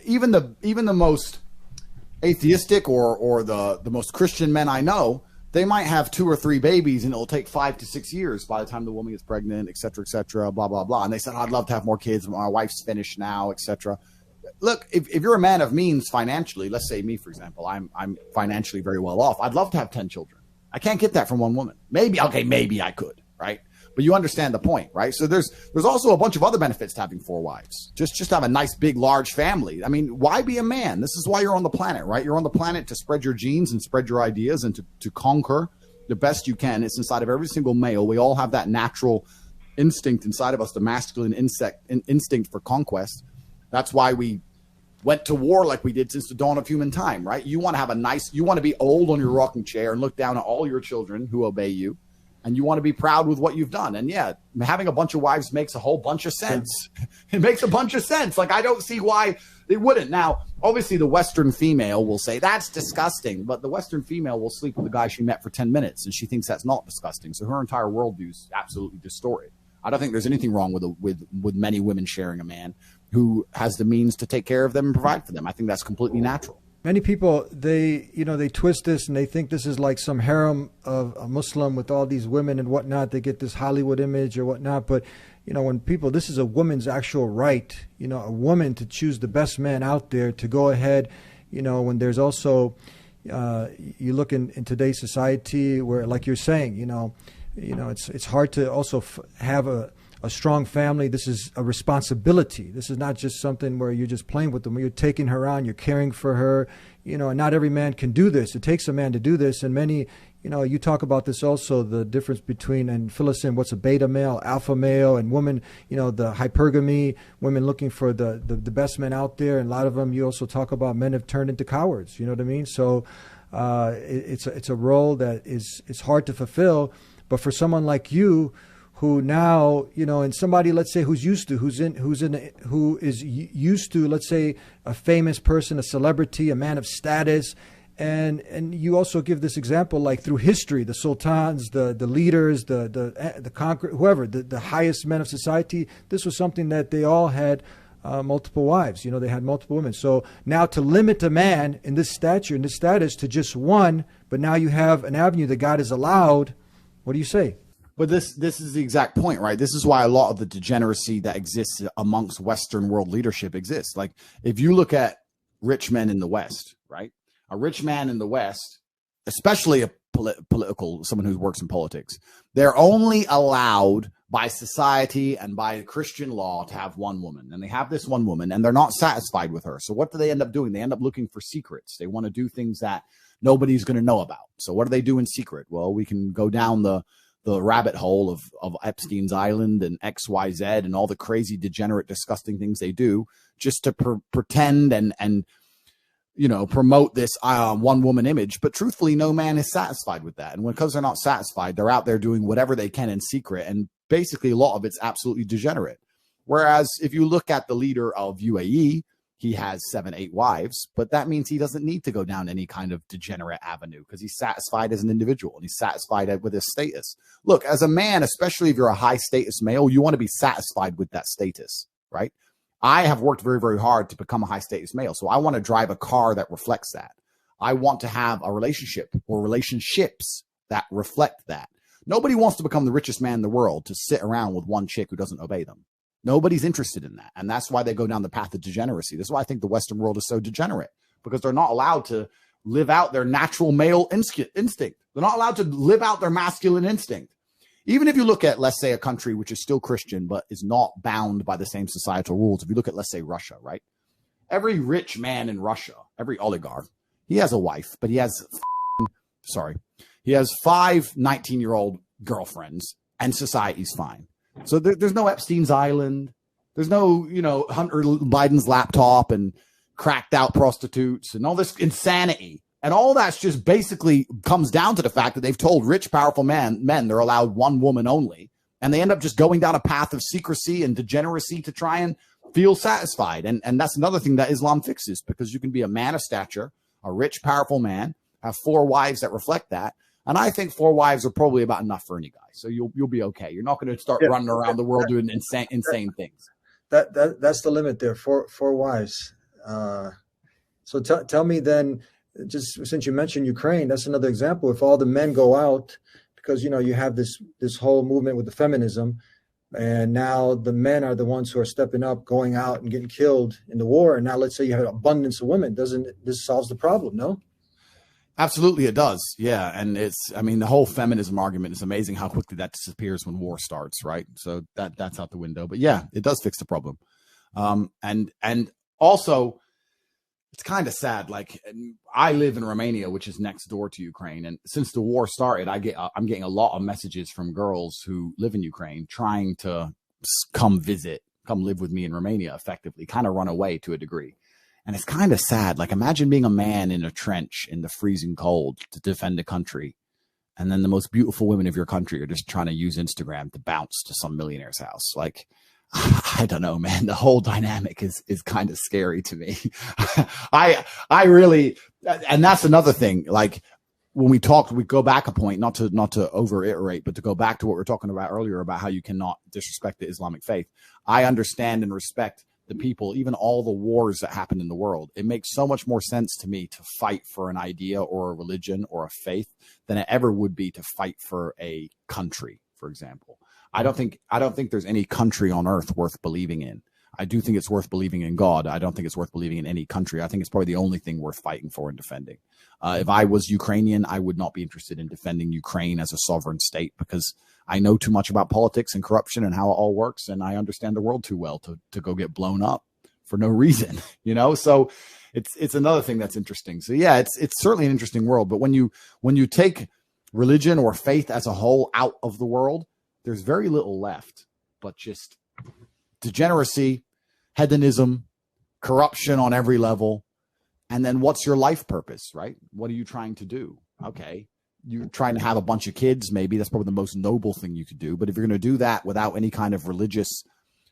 even the most atheistic or the most Christian men I know, they might have 2 or 3 babies, and it'll take 5 to 6 years by the time the woman gets pregnant, et cetera, blah, blah, blah. And they said, I'd love to have more kids, but my wife's finished now, et cetera. Look, if you're a man of means financially, let's say me, for example, I'm financially very well off. I'd love to have 10 children. I can't get that from one woman. Maybe I could, right? But you understand the point, right? So there's also a bunch of other benefits to having 4 wives. Just have a nice, big, large family. I mean, why be a man? This is why you're on the planet, right? You're on the planet to spread your genes and spread your ideas and to conquer the best you can. It's inside of every single male. We all have that natural instinct inside of us, the masculine instinct for conquest. That's why we went to war like we did since the dawn of human time, right? You want to have you want to be old on your rocking chair and look down at all your children who obey you. And you want to be proud with what you've done. And yeah, having a bunch of wives makes a whole bunch of sense. It makes a bunch of sense. Like, I don't see why it wouldn't. Now, obviously, the Western female will say, that's disgusting. But the Western female will sleep with a guy she met for 10 minutes, and she thinks that's not disgusting. So her entire worldview is absolutely distorted. I don't think there's anything wrong with many women sharing a man who has the means to take care of them and provide for them. I think that's completely natural. Many people, they twist this and they think this is like some harem of a Muslim with all these women and whatnot. They get this Hollywood image or whatnot. But, this is a woman's actual right, a woman to choose the best man out there to go ahead, when there's also, you look in today's society where, like you're saying, it's hard to also have a strong family. This is a responsibility. This is not just something where you're just playing with them. You're taking her on, you're caring for her, and not every man can do this. It takes a man to do this. And many, you talk about this also, the difference between, and fill us in, what's a beta male, alpha male, and women, the hypergamy, women looking for the best men out there. And a lot of them, you also talk about men have turned into cowards. You know what I mean? So it's a role that it's hard to fulfill. But for someone like you, who now, and somebody, let's say, who is used to, let's say, a famous person, a celebrity, a man of status. And you also give this example, like through history, the sultans, the leaders, the conqueror, whoever, the highest men of society. This was something that they all had multiple wives. They had multiple women. So now to limit a man in this stature, in this status, to just one, but now you have an avenue that God has allowed. What do you say? But this is the exact point, right? This is why a lot of the degeneracy that exists amongst Western world leadership exists. Like if you look at rich men in the West, right? A rich man in the West, especially a political, someone who works in politics, they're only allowed by society and by Christian law to have one woman. And they have this one woman and they're not satisfied with her. So what do they end up doing? They end up looking for secrets. They want to do things that nobody's going to know about. So what do they do in secret? Well, we can go down the rabbit hole of Epstein's Island and XYZ and all the crazy, degenerate, disgusting things they do just to pretend and promote this one woman image. But truthfully, no man is satisfied with that. And because they're not satisfied, they're out there doing whatever they can in secret. And basically a lot of it's absolutely degenerate. Whereas if you look at the leader of UAE, he has 7, 8 wives, but that means he doesn't need to go down any kind of degenerate avenue because he's satisfied as an individual and he's satisfied with his status. Look, as a man, especially if you're a high status male, you want to be satisfied with that status, right? I have worked very, very hard to become a high status male. So I want to drive a car that reflects that. I want to have a relationship or relationships that reflect that. Nobody wants to become the richest man in the world to sit around with one chick who doesn't obey them. Nobody's interested in that. And that's why they go down the path of degeneracy. That's why I think the Western world is so degenerate, because they're not allowed to live out their natural male instinct. They're not allowed to live out their masculine instinct. Even if you look at, let's say, a country which is still Christian, but is not bound by the same societal rules. If you look at, let's say, Russia, right? Every rich man in Russia, every oligarch, he has a wife, but he has 5 19-year-old girlfriends, and society's fine. So there's no Epstein's Island. There's no, Hunter Biden's laptop and cracked out prostitutes and all this insanity. And all that's just basically comes down to the fact that they've told rich, powerful men they're allowed one woman only. And they end up just going down a path of secrecy and degeneracy to try and feel satisfied. And that's another thing that Islam fixes, because you can be a man of stature, a rich, powerful man, have 4 wives that reflect that. And I think 4 wives are probably about enough for any guy. So you'll be okay. You're not going to start running around the world doing insane things. That's the limit there. 4 wives. So tell me then, just since you mentioned Ukraine, that's another example. If all the men go out, because you have this whole movement with the feminism, and now the men are the ones who are stepping up, going out and getting killed in the war. And now let's say you have an abundance of women. Doesn't this solves the problem? No. Absolutely, it does. Yeah. And the whole feminism argument is amazing how quickly that disappears when war starts, right? So that's out the window. But yeah, it does fix the problem. And also, it's kind of sad. Like, I live in Romania, which is next door to Ukraine. And since the war started, I'm getting a lot of messages from girls who live in Ukraine trying to come live with me in Romania, effectively, kind of run away to a degree. And it's kind of sad. Like, imagine being a man in a trench in the freezing cold to defend a country. And then the most beautiful women of your country are just trying to use Instagram to bounce to some millionaire's house. Like, I don't know, man. The whole dynamic is kind of scary to me. I really, and that's another thing. Like, when we go back a point, not to over iterate, but to go back to what we were talking about earlier about how you cannot disrespect the Islamic faith. I understand and respect the people, even all the wars that happen in the world. It makes so much more sense to me to fight for an idea or a religion or a faith than it ever would be to fight for a country, for example. I don't think there's any country on earth worth believing in. I do think it's worth believing in God. I don't think it's worth believing in any country. I think it's probably the only thing worth fighting for and defending. If I was Ukrainian, I would not be interested in defending Ukraine as a sovereign state, because I know too much about politics and corruption and how it all works, and I understand the world too well to go get blown up for no reason, So it's another thing that's interesting. So yeah, it's certainly an interesting world. But when you take religion or faith as a whole out of the world, there's very little left but just degeneracy, hedonism, corruption on every level. And then what's your life purpose, right? What are you trying to do? Okay, you're trying to have a bunch of kids, maybe that's probably the most noble thing you could do. But if you're going to do that without any kind of religious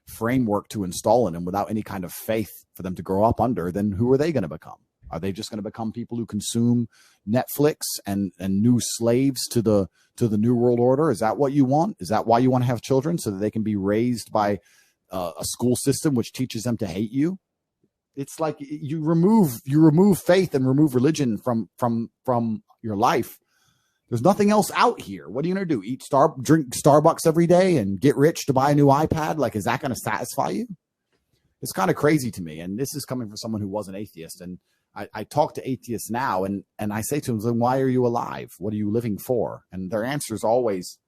framework to install in them, without any kind of faith for them to grow up under, then who are they going to become? Are they just going to become people who consume Netflix and new slaves to the new world order? Is that what you want? Is that why you want to have children, so that they can be raised by a school system which teaches them to hate you? It's like you remove faith and remove religion from your life. There's nothing else out here. What are you going to do? Drink Starbucks every day and get rich to buy a new iPad? Like, is that going to satisfy you? It's kind of crazy to me. And this is coming from someone who was an atheist. And I talk to atheists now, and I say to them, then why are you alive? What are you living for? And their answers always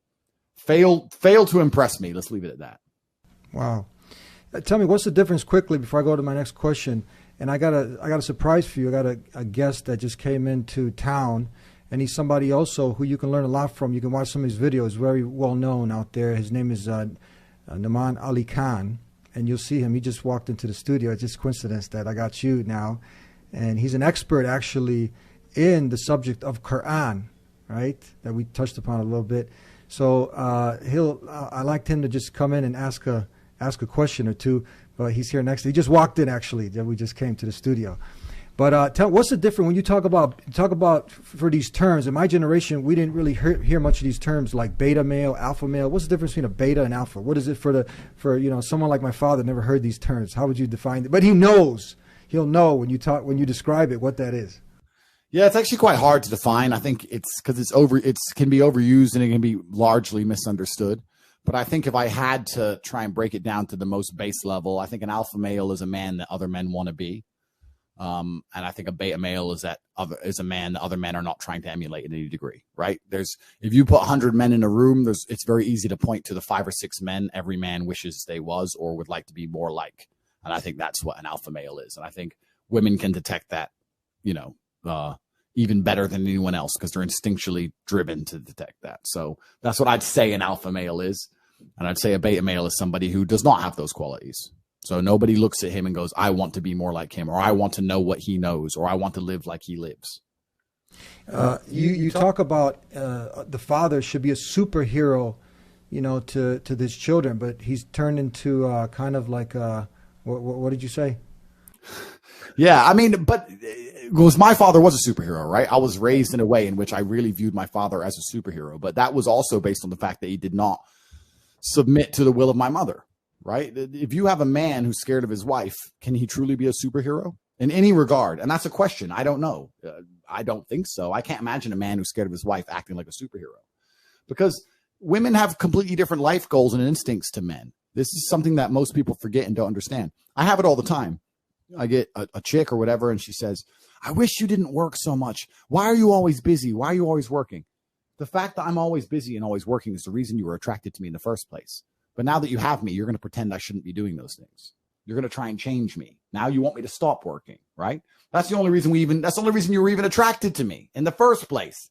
fail to impress me. Let's leave it at that. Wow. Tell me, what's the difference, quickly, before I go to my next question? And I got a surprise for you. I got a guest that just came into town, and he's somebody also who you can learn a lot from. You can watch some of his videos, very well known out there. His name is Naman Ali Khan, and you'll see him. He just walked into the studio. It's just coincidence that I got you now. And he's an expert, actually, in the subject of Quran, right, that we touched upon a little bit. So I liked him to just come in and ask a question or two, but he's here next. He just walked in, actually. Then we just came to the studio. But what's the difference when you talk about for these terms? In my generation, we didn't really hear much of these terms like beta male, alpha male. What's the difference between a beta and alpha? What is it for someone like my father never heard these terms? How would you define it? But he knows. He'll know when you describe it what that is. Yeah, it's actually quite hard to define. I think it's because it can be overused and it can be largely misunderstood. But I think if I had to try and break it down to the most base level, I think an alpha male is a man that other men want to be. And I think a beta male is a man that other men are not trying to emulate in any degree, right? If you put 100 men in a room, it's very easy to point to the 5 or 6 men every man wishes they was or would like to be more like. And I think that's what an alpha male is. And I think women can detect that, even better than anyone else, because they're instinctually driven to detect that. So that's what I'd say an alpha male is. And I'd say a beta male is somebody who does not have those qualities. So nobody looks at him and goes, I want to be more like him, or I want to know what he knows, or I want to live like he lives. You talk about the father should be a superhero, to his children, but he's turned into kind of like what did you say? Yeah, I mean, but my father was a superhero, right? I was raised in a way in which I really viewed my father as a superhero, but that was also based on the fact that he did not submit to the will of my mother, right? If you have a man who's scared of his wife, can he truly be a superhero in any regard? And that's a question. I don't know. I don't think so. I can't imagine a man who's scared of his wife acting like a superhero, because women have completely different life goals and instincts to men. This is something that most people forget and don't understand. I have it all the time. I get a chick or whatever, and she says, I wish you didn't work so much. Why are you always busy? Why are you always working? The fact that I'm always busy and always working is the reason you were attracted to me in the first place. But now that you have me, you're going to pretend I shouldn't be doing those things. You're going to try and change me. Now you want me to stop working, right? That's the only reason that's the only reason you were even attracted to me in the first place.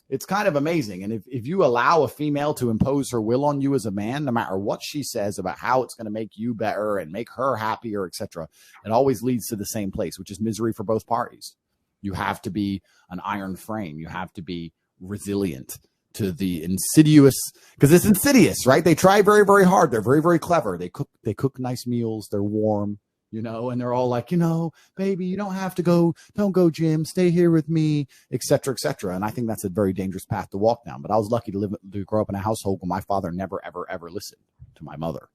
It's kind of amazing. And if you allow a female to impose her will on you as a man, no matter what she says about how it's going to make you better and make her happier, etc., it always leads to the same place, which is misery for both parties. You have to be an iron frame. You have to be resilient to the insidious, because it's insidious, right? They try very, very hard. They're very, very clever. They cook nice meals. They're warm. And they're all like, baby, you don't have to go, don't go gym, stay here with me, et cetera, et cetera. And I think that's a very dangerous path to walk down. But I was lucky to grow up in a household where my father never, ever, ever listened to my mother.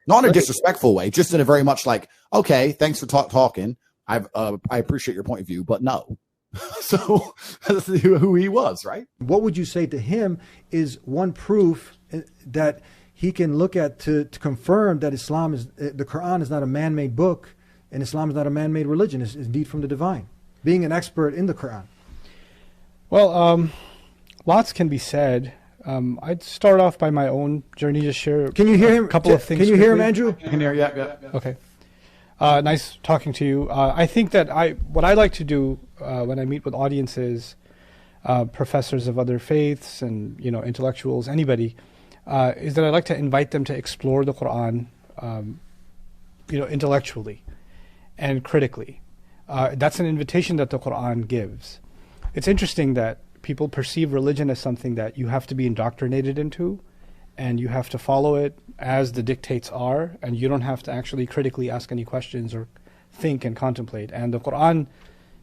Not in a disrespectful way, just in a very much like, okay, thanks for talking. I appreciate your point of view, but no. So that's who he was, right? What would you say to him is one proof that he can look at to confirm that the Quran is not a man-made book, and Islam is not a man-made religion. It's indeed from the divine. Being an expert in the Quran. Well, lots can be said. I'd start off by my own journey. Just share. Can you hear him? A couple of things. Can you hear him, Andrew? I can hear. Yeah. Okay. Nice talking to you. I think that what I like to do when I meet with audiences, professors of other faiths, and intellectuals, anybody. Is that I like to invite them to explore the Quran, intellectually and critically. That's an invitation that the Quran gives. It's interesting that people perceive religion as something that you have to be indoctrinated into, and you have to follow it as the dictates are, and you don't have to actually critically ask any questions or think and contemplate. And the Quran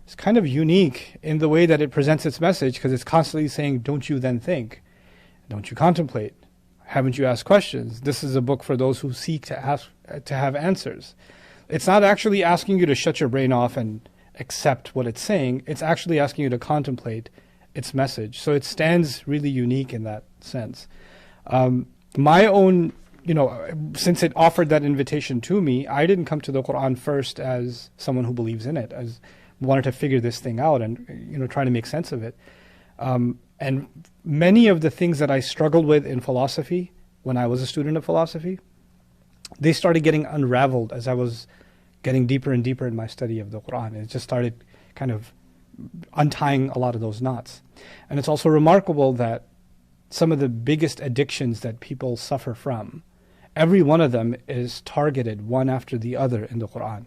is kind of unique in the way that it presents its message, because it's constantly saying, don't you then think? Don't you contemplate? Haven't you asked questions? This is a book for those who seek to have answers. It's not actually asking you to shut your brain off and accept what it's saying. It's actually asking you to contemplate its message. So it stands really unique in that sense. My own, since it offered that invitation to me, I didn't come to the Quran first as someone who believes in it, as wanted to figure this thing out and, try to make sense of it. And many of the things that I struggled with in philosophy, when I was a student of philosophy, they started getting unraveled as I was getting deeper and deeper in my study of the Quran. It just started kind of untying a lot of those knots. And it's also remarkable that some of the biggest addictions that people suffer from, every one of them is targeted one after the other in the Quran.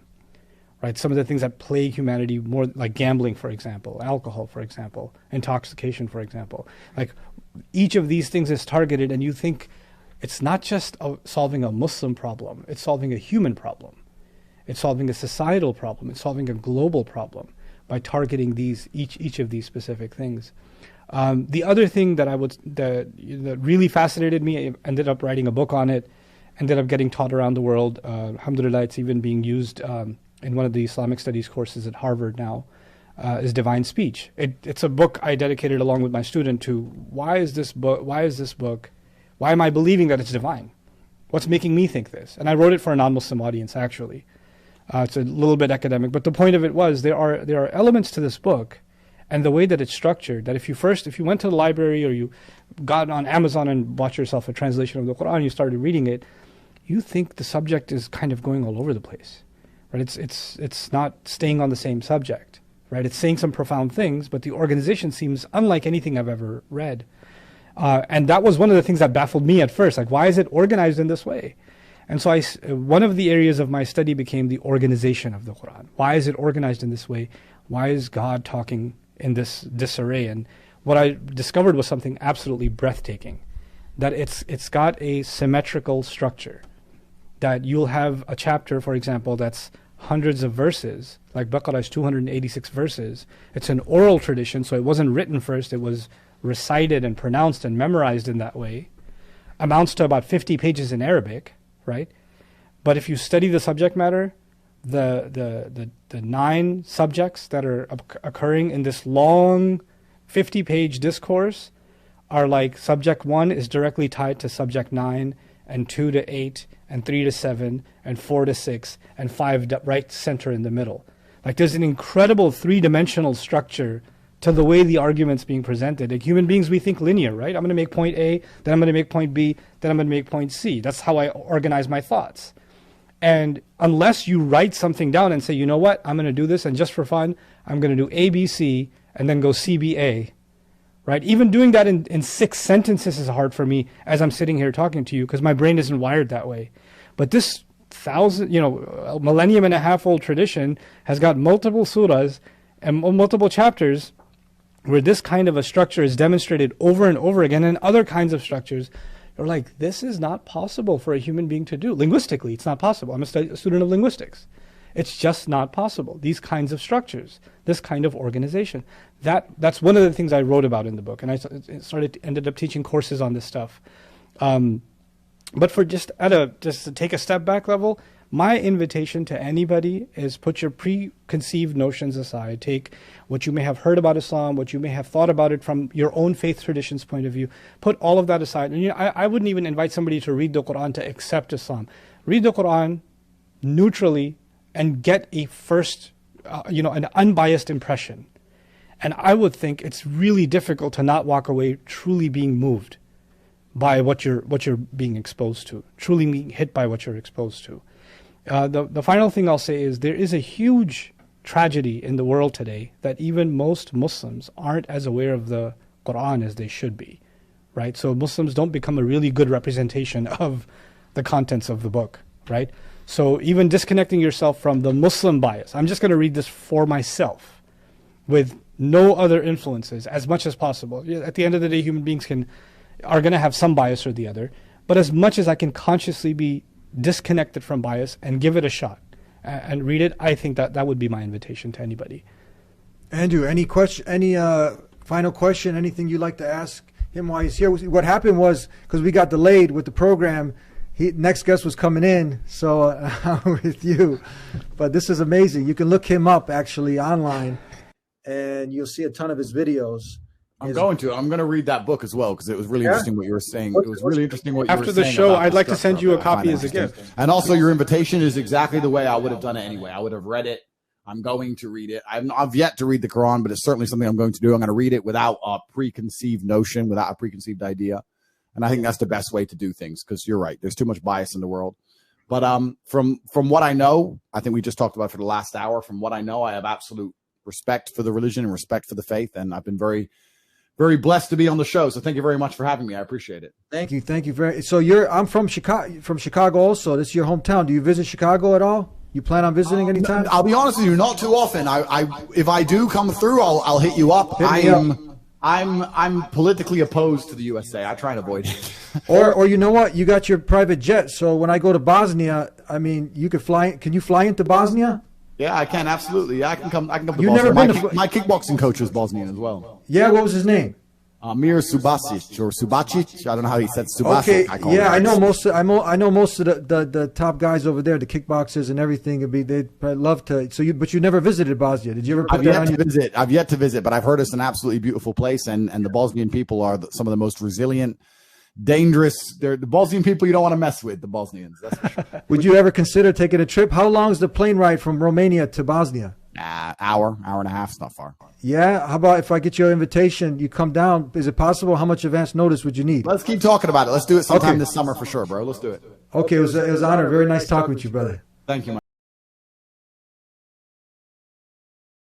Right? Some of the things that plague humanity more, like gambling, for example, alcohol, for example, intoxication, for example. Like each of these things is targeted, and you think it's not just solving a Muslim problem, it's solving a human problem. It's solving a societal problem. It's solving a global problem by targeting each of these specific things. The other thing that really fascinated me, I ended up writing a book on it, ended up getting taught around the world. Alhamdulillah, it's even being used in one of the Islamic studies courses at Harvard now, is Divine Speech. It's a book I dedicated along with my student to why am I believing that it's divine? What's making me think this? And I wrote it for a non-Muslim audience, actually. It's a little bit academic, but the point of it was there are elements to this book and the way that it's structured that if you went to the library or you got on Amazon and bought yourself a translation of the Quran, you started reading it, you think the subject is kind of going all over the place. Right? It's not staying on the same subject. Right? It's saying some profound things, but the organization seems unlike anything I've ever read. And that was one of the things that baffled me at first. Like, why is it organized in this way? And so one of the areas of my study became the organization of the Quran. Why is it organized in this way? Why is God talking in this disarray? And what I discovered was something absolutely breathtaking, that it's got a symmetrical structure, that you'll have a chapter, for example, that's hundreds of verses, like Baqarah is 286 verses. It's an oral tradition, so it wasn't written first, it was recited and pronounced and memorized in that way. Amounts to about 50 pages in Arabic, right? But if you study the subject matter, the 9 subjects that are occurring in this long 50-page discourse are like subject 1 is directly tied to subject 9, and 2 to 8, and 3 to 7, and 4 to 6, and 5 right center in the middle. Like there's an incredible 3-dimensional structure to the way the argument's being presented. Like human beings, we think linear, right? I'm going to make point A, then I'm going to make point B, then I'm going to make point C. That's how I organize my thoughts. And unless you write something down and say, you know what, I'm going to do this, and just for fun, I'm going to do A, B, C, and then go C, B, A, right? Even doing that in 6 sentences is hard for me as I'm sitting here talking to you, because my brain isn't wired that way. But this millennium and a half old tradition has got multiple surahs and multiple chapters where this kind of a structure is demonstrated over and over again, and other kinds of structures. You're like, this is not possible for a human being to do. Linguistically, it's not possible. I'm a student of linguistics. It's just not possible. These kinds of structures, this kind of organization. That's one of the things I wrote about in the book, and I ended up teaching courses on this stuff. But for just to take a step back level, my invitation to anybody is put your preconceived notions aside. Take what you may have heard about Islam, what you may have thought about it from your own faith tradition's point of view. Put all of that aside. And I wouldn't even invite somebody to read the Quran to accept Islam. Read the Quran neutrally and get a first, an unbiased impression. And I would think it's really difficult to not walk away truly being moved by what you're being exposed to, truly being hit by what you're exposed to. The final thing I'll say is there is a huge tragedy in the world today that even most Muslims aren't as aware of the Quran as they should be, right? So Muslims don't become a really good representation of the contents of the book, right? So even disconnecting yourself from the Muslim bias, I'm just going to read this for myself with no other influences as much as possible. At the end of the day, human beings are going to have some bias or the other, but as much as I can consciously be disconnected from bias and give it a shot and read it, I think that would be my invitation to anybody. Andrew, any final question, anything you'd like to ask him while he's here? What happened was, because we got delayed with the program, next guest was coming in, so I'm with you. But this is amazing. You can look him up actually online, and you'll see a ton of his videos. I'm going to read that book as well, because it was really interesting what you were saying. It was really interesting what you were saying. After the show, I'd like to send you a copy as a gift. And also, your invitation is exactly the way I would have done it anyway. I would have read it. I'm going to read it. I've yet to read the Quran, but it's certainly something I'm going to do. I'm going to read it without a preconceived notion, without a preconceived idea. And I think that's the best way to do things, because you're right. There's too much bias in the world. But from what I know, I think we just talked about it for the last hour. From what I know, I have absolute respect for the religion and respect for the faith. And I've been very, very blessed to be on the show. So thank you very much for having me. I appreciate it. Thank you. Thank you very much. So I'm from Chicago also. This is your hometown. Do you visit Chicago at all? You plan on visiting anytime? I'll be honest with you, not too often. If I do come through, I'll hit you up. I'm politically opposed to the USA. I try and avoid it. or you know what? You got your private jet. So when I go to Bosnia, I mean, you could fly. Can you fly into Bosnia? Yeah, I can, absolutely. Yeah, I can come to You've Bosnia. Never been my kickboxing coach was Bosnian as well. Yeah, what was his name? Mir Subasic or Subacic. I don't know how he said Subasic. Okay, I know most. I know most of the top guys over there, the kickboxers and everything. They'd love to. But you never visited Bosnia. Did you ever? I've yet to visit, but I've heard it's an absolutely beautiful place, and the Bosnian people are some of the most resilient, dangerous. They're the Bosnian people you don't want to mess with. The Bosnians. That's for sure. Would you ever consider taking a trip? How long is the plane ride from Romania to Bosnia? Hour and a half. It's not far. Yeah. How about if I get your invitation, you come down? Is it possible? How much advance notice would you need? Let's keep talking about it. Let's do it sometime this summer for sure, bro. Let's do it. Okay. It was an honor. Very nice talking with you, brother. Thank you, man.